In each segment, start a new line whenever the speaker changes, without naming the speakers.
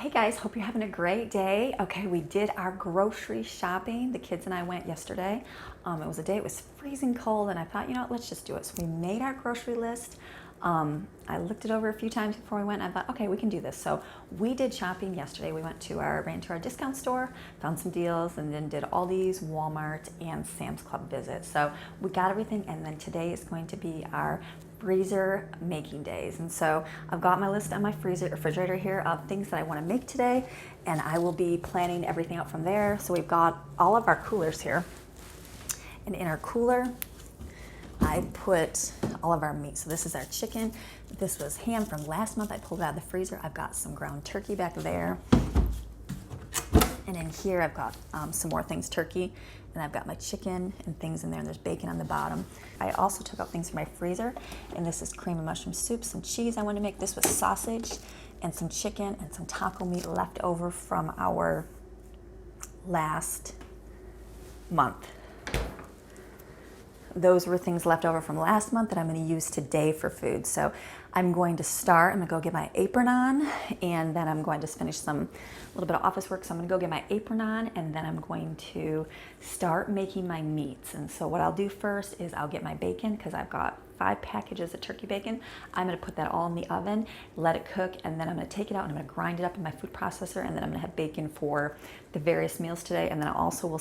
Hey guys, hope you're having a great day. Okay, we did our grocery shopping. The kids and I went yesterday. It was a day, it was freezing cold, and I thought, you know what, let's just do it. So we made our grocery list. I looked it over a few times before we went. I thought, okay, we can do this. So we did shopping yesterday. We ran to our discount store, found some deals, and then did Aldi's, Walmart, and Sam's Club visits. So we got everything, and then today is going to be our freezer making days. And so I've got my list on my refrigerator here of things that I want to make today, and I will be planning everything out from there. So we've got all of our coolers here, and in our cooler I put all of our meat. So this is our chicken. This was ham from last month. I pulled it out of the freezer. I've got some ground turkey back there, and in here I've got some more things, turkey, and I've got my chicken and things in there, and there's bacon on the bottom. I also took out things from my freezer, and this is cream and mushroom soup, some cheese I wanted to make. This was sausage and some chicken and some taco meat left over from our last month. Those were things left over from last month that I'm going to use today for food. So I'm going to go get my apron on, and then I'm going to finish a little bit of office work. So I'm going to go get my apron on, and then I'm going to start making my meats. And so what I'll do first is I'll get my bacon, because I've got 5 packages of turkey bacon. I'm going to put that all in the oven, let it cook, and then I'm going to take it out and I'm going to grind it up in my food processor, and then I'm going to have bacon for the various meals today. And then I also will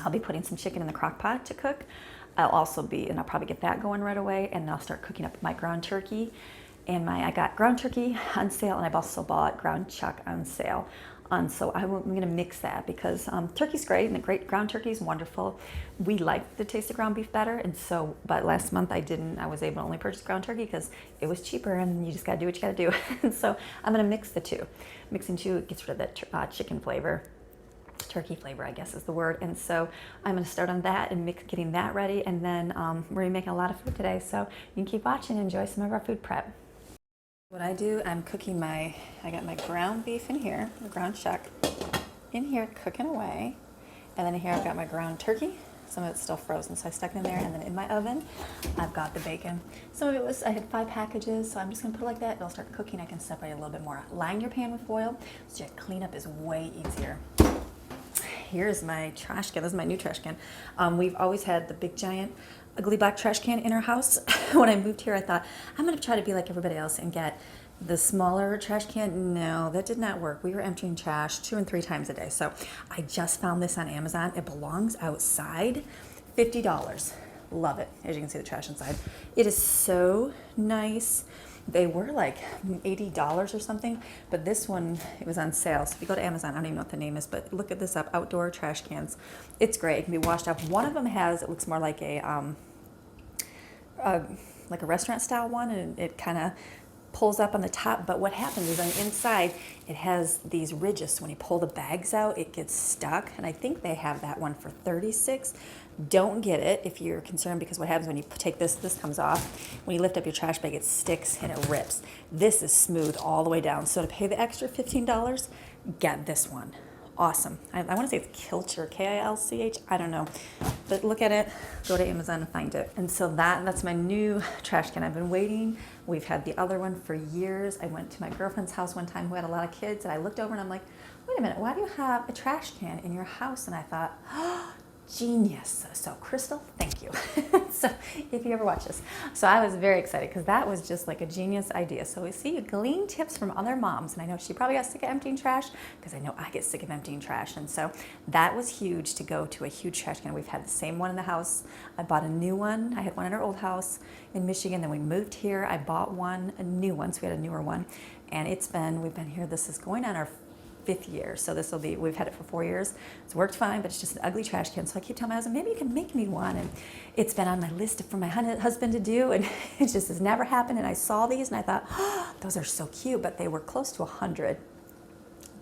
I'll be putting some chicken in the crock pot to cook. I'll probably get that going right away, and then I'll start cooking up my ground turkey. And I got ground turkey on sale, and I've also bought ground chuck on sale. So I'm going to mix that, because turkey's great, and the great ground turkey is wonderful. We like the taste of ground beef better, but last month I was able to only purchase ground turkey because it was cheaper, and you just got to do what you got to do. And so I'm going to mix the two. Mixing two gets rid of that chicken flavor. Turkey flavor, I guess is the word. And so I'm going to start on that and getting that ready, and then we're going to be making a lot of food today, so you can keep watching and enjoy some of our food prep. What I do, I got my ground beef in here, the ground chuck in here cooking away, and then here I've got my ground turkey. Some of it's still frozen, so I stuck it in there, and then in my oven I've got the bacon. Some of I had 5 packages, so I'm just going to put it like that. It'll start cooking. I can separate a little bit more. Line your pan with foil so your cleanup is way easier. Here's my trash can. This is my new trash can. We've always had the big, giant, ugly black trash can in our house. When I moved here, I thought, I'm going to try to be like everybody else and get the smaller trash can. No, that did not work. We were emptying trash 2 and 3 times a day. So I just found this on Amazon. It belongs outside. $50. Love it. As you can see, the trash inside. It is so nice. They were like $80 or something, but this one, it was on sale. So if you go to Amazon, I don't even know what the name is, but look at this up, outdoor trash cans. It's great. It can be washed off. One of them it looks more like a restaurant style one, and it kind of pulls up on the top, but what happens is on the inside it has these ridges, so when you pull the bags out it gets stuck, and I think they have that one for $36. Don't get it if you're concerned, because what happens when you take this comes off. When you lift up your trash bag, it sticks and it rips. This is smooth all the way down, so to pay the extra $15, get this one. Awesome. I want to say it's Kilcher, K-I-L-C-H, I don't know, but look at it, go to Amazon and find it. And so that's my new trash can. I've been waiting. We've had the other one for years. I went to my girlfriend's house one time who had a lot of kids, and I looked over and I'm like, wait a minute, why do you have a trash can in your house? And I thought, oh, genius. So Crystal, thank you. So if you ever watch this. So I was very excited, because that was just like a genius idea. So we see, you glean tips from other moms, and I know she probably got sick of emptying trash, because I know I get sick of emptying trash. And so that was huge, to go to a huge trash can. We've had the same one in the house. I bought a new one. I had one in our old house in Michigan. Then we moved here. I bought a new one. So we had a newer one, and we've been here. This is going on our 5th year, so we've had it for 4 years. It's worked fine, but it's just an ugly trash can. So I keep telling my husband, maybe you can make me one, and it's been on my list for my husband to do, and it just has never happened. And I saw these and I thought, oh, those are so cute, but they were close to $100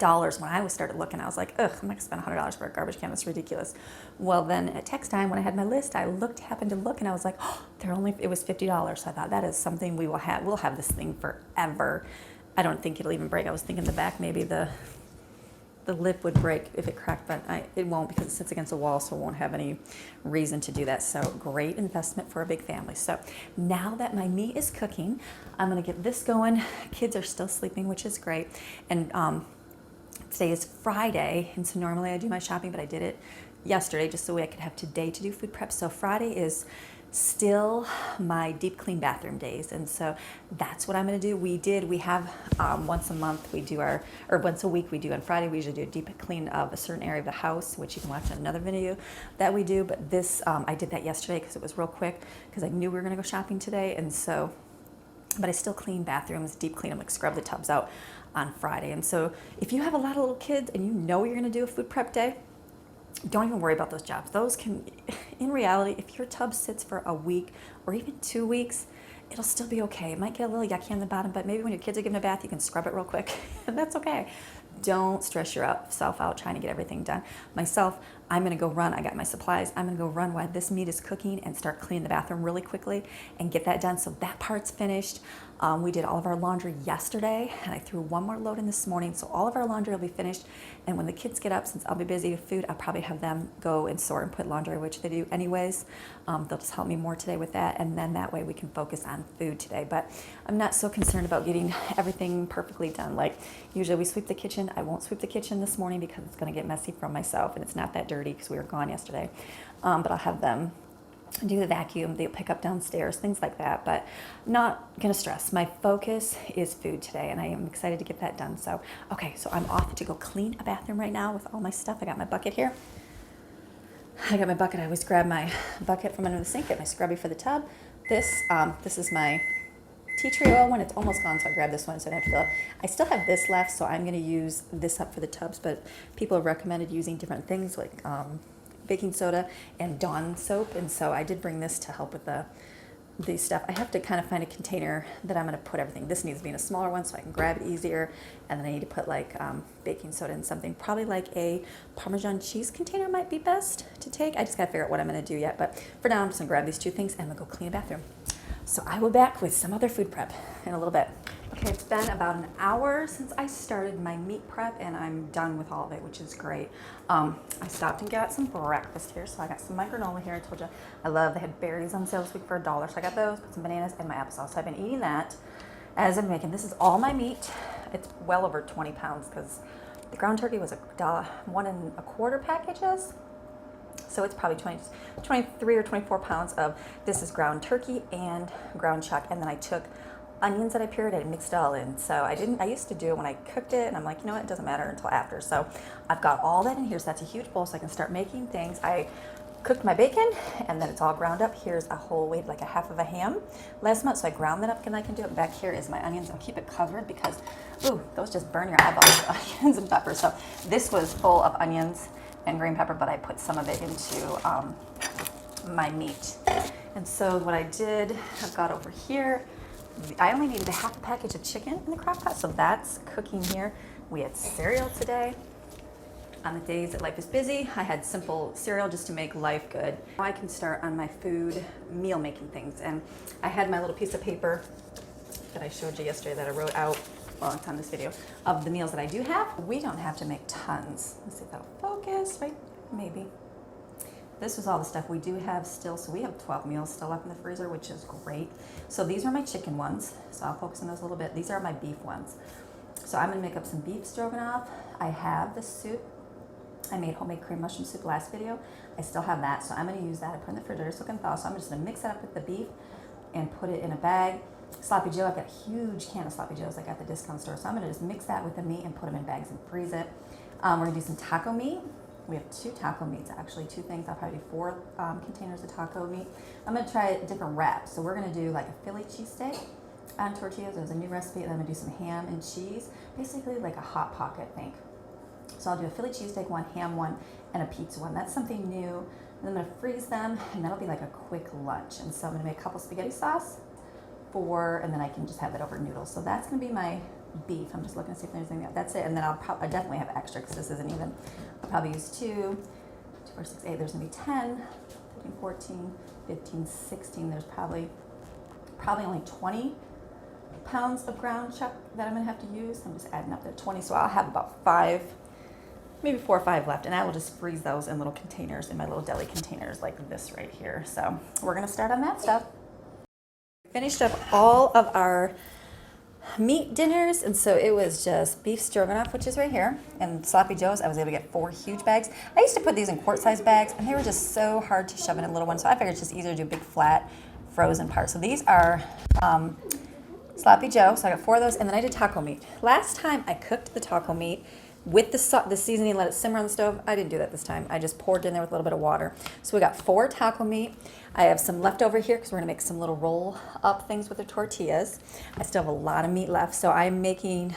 when I started looking. I was like, ugh, I'm not gonna spend $100 for a garbage can. That's ridiculous. Well, then at text time, when I had my list, happened to look, and I was like, oh, it was $50. So I thought, that is something we'll have this thing forever. I don't think it'll even break. I was thinking the back, maybe the the lip would break if it cracked, but it won't because it sits against a wall, so it won't have any reason to do that. So great investment for a big family. So now that my meat is cooking, I'm gonna get this going. Kids are still sleeping, which is great. And today is Friday, and so normally I do my shopping, but I did it yesterday just so I could have today to do food prep. So Friday is still my deep clean bathroom days, and so that's what I'm going to do. We have once a month we do or once a week we do on Friday. We usually do a deep clean of a certain area of the house, which you can watch in another video that we do. But this I did that yesterday because it was real quick because I knew we were going to go shopping today, and so. But I still clean bathrooms, deep clean them, like scrub the tubs out on Friday. And so if you have a lot of little kids and you know you're going to do a food prep day, don't even worry about those jobs. Those can, in reality, if your tub sits for a week or even 2 weeks, it'll still be okay. It might get a little yucky on the bottom, but maybe when your kids are giving a bath, you can scrub it real quick, and that's okay. Don't stress yourself out trying to get everything done. Myself, I'm gonna go run. I got my supplies. I'm gonna go run while this meat is cooking and start cleaning the bathroom really quickly and get that done. So that part's finished. We did all of our laundry yesterday, and I threw one more load in this morning. So all of our laundry will be finished. And when the kids get up, since I'll be busy with food, I'll probably have them go and sort and put laundry, which they do anyways. They'll just help me more today with that. And then that way we can focus on food today. But I'm not so concerned about getting everything perfectly done. Like usually we sweep the kitchen. I won't sweep the kitchen this morning because it's going to get messy from myself, and it's not that dirty because we were gone yesterday. But I'll have them do the vacuum, they'll pick up downstairs, things like that, but not gonna stress. My focus is food today, and I am excited to get that done. So, okay, so I'm off to go clean a bathroom right now with all my stuff. I got my bucket here. I always grab my bucket from under the sink, get my scrubby for the tub. This is my tea tree oil one. It's almost gone, so I grabbed this one so I don't have to fill it. I still have this left, so I'm gonna use this up for the tubs, but people have recommended using different things like baking soda and Dawn soap, and so I did bring this to help with the stuff. I have to kind of find a container that I'm going to put everything. This needs to be in a smaller one so I can grab it easier, and then I need to put like baking soda in something. Probably like a Parmesan cheese container might be best to take. I just got to figure out what I'm going to do yet, but for now I'm just going to grab these two things and then go clean a bathroom. So I will be back with some other food prep in a little bit. Okay, it's been about an hour since I started my meat prep, and I'm done with all of it, which is great. I stopped and got some breakfast here. So I got some my granola here. I told you they had berries on sale this week for $1. So I got those, put some bananas and my applesauce. So I've been eating that as I'm making. This is all my meat. It's well over 20 pounds because the ground turkey was $1.25 packages. So it's probably 23 or 24 pounds of this is ground turkey and ground chuck. And then I took onions that I pured and mixed it all in. So I used to do it when I cooked it, and I'm like, you know what, it doesn't matter until after. So I've got all that in here, so that's a huge bowl so I can start making things. I cooked my bacon, and then it's all ground up. Here's a whole weight, like a half of a ham last month, so I ground that up and I can do it. Back here is my onions. I'll keep it covered because, ooh, those just burn your eyeballs, onions and peppers. So this was full of onions and green pepper, but I put some of it into my meat. And so what I did, I've got over here, I only needed a half a package of chicken in the crock pot, so that's cooking here. We had cereal today. On the days that life is busy, I had simple cereal just to make life good. Now I can start on my food meal making things, and I had my little piece of paper that I showed you yesterday that I wrote out, well, it's on this video, of the meals that I do have. We don't have to make tons. Let's see if that'll focus, right? Maybe. This was all the stuff we do have still, so we have 12 meals still left in the freezer, which is great. So these are my chicken ones, so I'll focus on those a little bit. These are my beef ones. So I'm gonna make up some beef stroganoff. I have the soup. I made homemade cream mushroom soup last video. I still have that, so I'm gonna use that. I put it in the refrigerator so it can thaw. So I'm just gonna mix it up with the beef and put it in a bag. Sloppy Joe, I've got a huge can of Sloppy Joes I got at the discount store. So I'm gonna just mix that with the meat and put them in bags and freeze it. We're gonna do some taco meat. We have 2 taco meats, actually 2 things. I'll probably do 4 containers of taco meat. I'm gonna try different wraps. So we're gonna do like a Philly cheesesteak on tortillas. There's a new recipe, and I'm gonna do some ham and cheese, basically like a Hot Pocket, I think. So I'll do a Philly cheesesteak one, ham one, and a pizza one. That's something new. And I'm gonna freeze them, and that'll be like a quick lunch. And so I'm gonna make a couple spaghetti sauce and then I can just have that over noodles. So that's gonna be my beef. I'm just looking to see if there's anything else. That's it. And then I definitely have extra because this isn't even. I'll probably use 2, 4, 6, 8. There's gonna be 10, 13, 14, 15, 16. There's probably only 20 pounds of ground chuck that I'm gonna have to use. I'm just adding up there 20, so I'll have about 5 maybe 4 or 5 left, and I will just freeze those in little containers, in my little deli containers like this right here. So we're gonna start on that stuff. Finished up all of our meat dinners, and so it was just beef stroganoff, which is right here, and sloppy joes. I was able to get 4 huge bags. I used to put these in quart-sized bags, and they were just so hard to shove in a little one, so I figured it's just easier to do big flat frozen parts. So these are sloppy joe, so I got 4 of those, and then I did taco meat. Last time I cooked the taco meat with the seasoning, let it simmer on the stove. I didn't do that this time. I just poured it in there with a little bit of water. So we got 4 taco meat. I have some left over here because we're gonna make some little roll up things with the tortillas. I still have a lot of meat left, so I'm making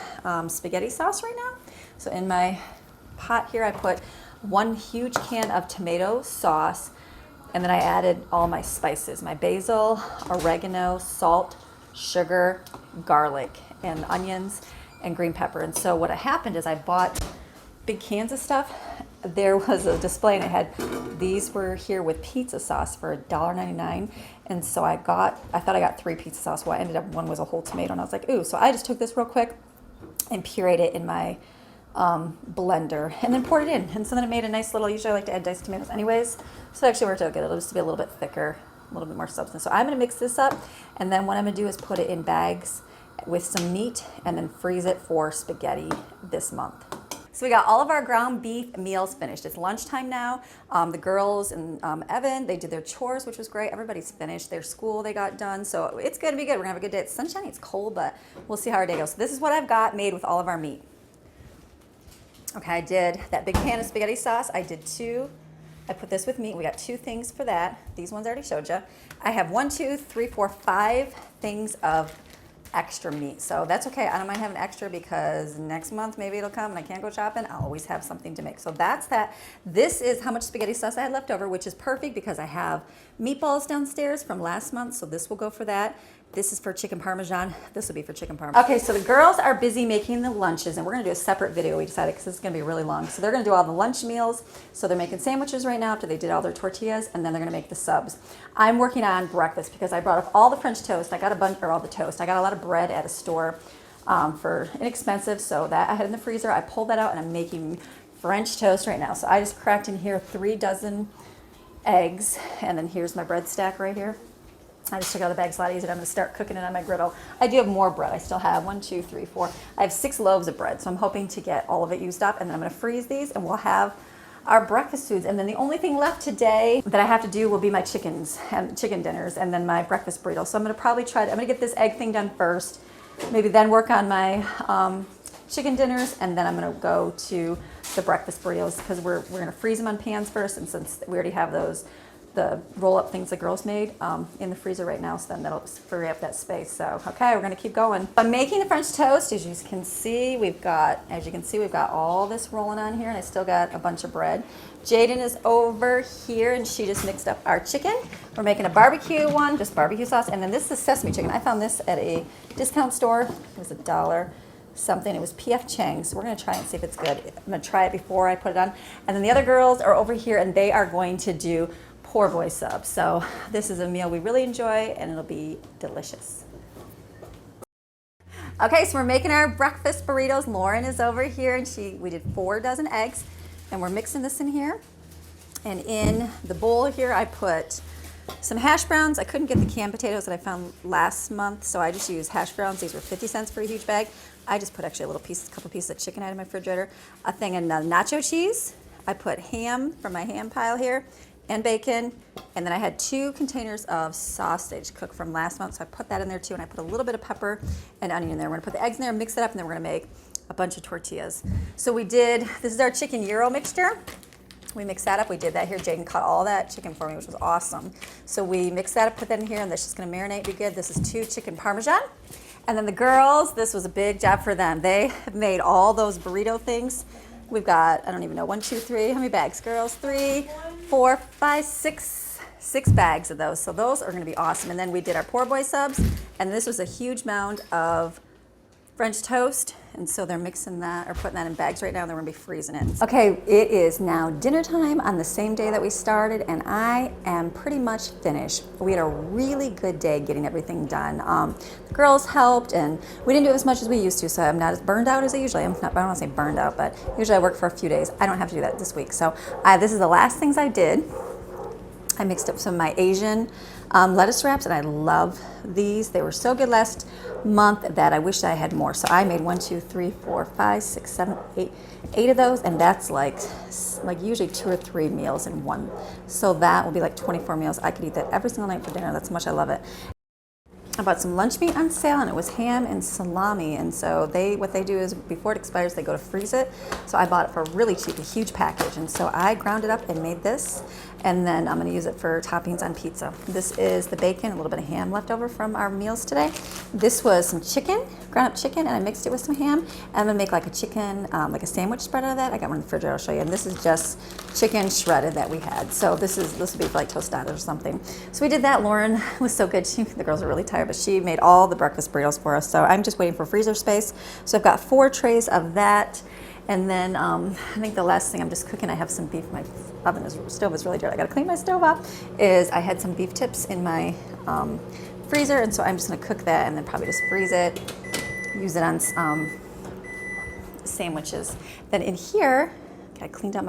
spaghetti sauce right now. So in my pot here, I put 1 huge can of tomato sauce, and then I added all my spices, my basil, oregano, salt, sugar, garlic, and onions, and green pepper. And so what happened is I bought big cans of stuff. There was a display, and I had these were here with pizza sauce for $1.99, and so I thought I got 3 pizza sauce. Well, I ended up one was a whole tomato, and I was like, ooh. So I just took this real quick and pureed it in my blender, and then poured it in. And so then it made a nice little. Usually I like to add diced tomatoes anyways, so it actually worked out good. It'll just be a little bit thicker, a little bit more substance. So I'm gonna mix this up, and then what I'm gonna do is put it in bags with some meat, and then freeze it for spaghetti this month. So we got all of our ground beef meals finished. It's lunchtime now. The girls and Evan, they did their chores, which was great. Everybody's finished their school, they got done. So it's gonna be good. We're gonna have a good day. It's sunshiny, it's cold, but we'll see how our day goes. So this is what I've got made with all of our meat. Okay, I did that big pan of spaghetti sauce. I did 2. I put this with meat. We got 2 things for that. These ones I already showed you. I have 1, 2, 3, 4, 5 things of extra meat. So that's okay. I don't mind having extra because next month maybe it'll come and I can't go shopping. I'll always have something to make. So that's that. This is how much spaghetti sauce I had left over, which is perfect because I have meatballs downstairs from last month. So this will go for that. This is for chicken parmesan. This will be for chicken parmesan. Okay, so the girls are busy making the lunches, and we're gonna do a separate video, we decided, because this is gonna be really long. So they're gonna do all the lunch meals. So they're making sandwiches right now after they did all their tortillas, and then they're gonna make the subs. I'm working on breakfast because I brought up all the French toast. I got a bunch, or all the toast. I got a lot of bread at a store for inexpensive, so that I had in the freezer. I pulled that out, and I'm making French toast right now. So I just cracked in here 3 dozen eggs, and then here's my bread stack right here. I just took out the bag, it's a lot easier. I'm gonna start cooking it on my griddle. I do have more bread. I still have 1, 2, 3, 4. I have 6 loaves of bread, so I'm hoping to get all of it used up, and then I'm gonna freeze these, and we'll have our breakfast foods. And then the only thing left today that I have to do will be my chickens and chicken dinners, and then my breakfast burrito. So I'm gonna probably I'm gonna get this egg thing done first, maybe then work on my chicken dinners, and then I'm gonna go to the breakfast burritos because we're gonna freeze them on pans first, and since we already have those, the roll-up things the girls made in the freezer right now, so then that'll free up that space. So, okay, we're gonna keep going. I'm making the French toast. As you can see, we've got all this rolling on here, and I still got a bunch of bread. Jaden is over here, and she just mixed up our chicken. We're making a barbecue one, just barbecue sauce, and then this is sesame chicken. I found this at a discount store. It was $1 something. It was P.F. Chang's. So we're gonna try and see if it's good. I'm gonna try it before I put it on. And then the other girls are over here, and they are going to do poor boy sub. So this is a meal we really enjoy, and it'll be delicious. Okay, so we're making our breakfast burritos. Lauren is over here, and we did 4 dozen eggs, and we're mixing this in here. And in the bowl here, I put some hash browns. I couldn't get the canned potatoes that I found last month, so I just used hash browns. These were 50 cents for a huge bag. I just put actually a couple pieces of chicken out of my refrigerator, a thing of nacho cheese. I put ham from my ham pile here, and bacon, and then I had 2 containers of sausage cooked from last month, so I put that in there too, and I put a little bit of pepper and onion in there. We're gonna put the eggs in there, mix it up, and then we're gonna make a bunch of tortillas. So this is our chicken gyro mixture. We mixed that up, we did that here. Jaden cut all that chicken for me, which was awesome. So we mixed that up, put that in here, and that's just gonna marinate, be good. This is 2 chicken parmesan. And then the girls, this was a big job for them. They have made all those burrito things. We've got, I don't even know, 1, 2, 3, how many bags, girls? 3, 4, 5, 6 bags of those. So those are gonna be awesome. And then we did our poor boy subs, and this was a huge mound of French toast, and so they're mixing that or putting that in bags right now, and they're gonna be freezing it. Okay, it is now dinner time on the same day that we started, and I am pretty much finished. We had a really good day getting everything done. The girls helped, and we didn't do as much as we used to, so I'm not as burned out as I usually am. I don't want to say burned out, but usually I work for a few days. I don't have to do that this week. So this is the last things I did. I mixed up some of my Asian lettuce wraps, and I love these. They were so good last month that I wish I had more. So I made 1, 2, 3, 4, 5, 6, 7, 8 of those, and that's like usually 2 or 3 meals in one. So that will be like 24 meals. I could eat that every single night for dinner. That's how much I love it. I bought some lunch meat on sale, and it was ham and salami. And so what they do is before it expires, they go to freeze it. So I bought it for really cheap, a huge package. And so I ground it up and made this. And then I'm going to use it for toppings on pizza. This is the bacon, a little bit of ham left over from our meals today. This was some chicken, ground up chicken, and I mixed it with some ham. And I'm going to make like a chicken, like a sandwich spread out of that. I got one in the refrigerator, I'll show you. And this is just chicken shredded that we had. So this will be for like tostadas or something. So we did that. Lauren was so good. The girls are really tired, but she made all the breakfast burritos for us. So I'm just waiting for freezer space. So I've got 4 trays of that. And then I think the last thing I'm just cooking, I have some beef. My stove is really dirty. I gotta clean my stove up. I had some beef tips in my freezer, and so I'm just gonna cook that and then probably just freeze it, use it on sandwiches. Then in here, I cleaned up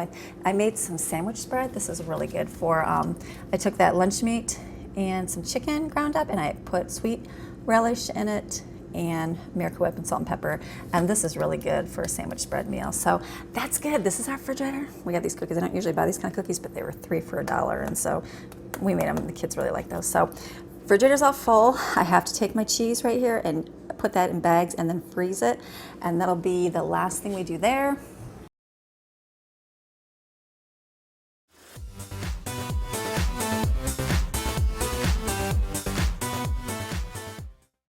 I made some sandwich spread. This is really good for, I took that lunch meat and some chicken ground up, and I put sweet relish in it, and Miracle Whip and salt and pepper, and this is really good for a sandwich spread meal. So that's good. This is our refrigerator. We got these cookies. I don't usually buy these kind of cookies, but they were 3 for $1, and so we made them. The kids really like those. So refrigerator's all full. I have to take my cheese right here and put that in bags and then freeze it, and that'll be the last thing we do there.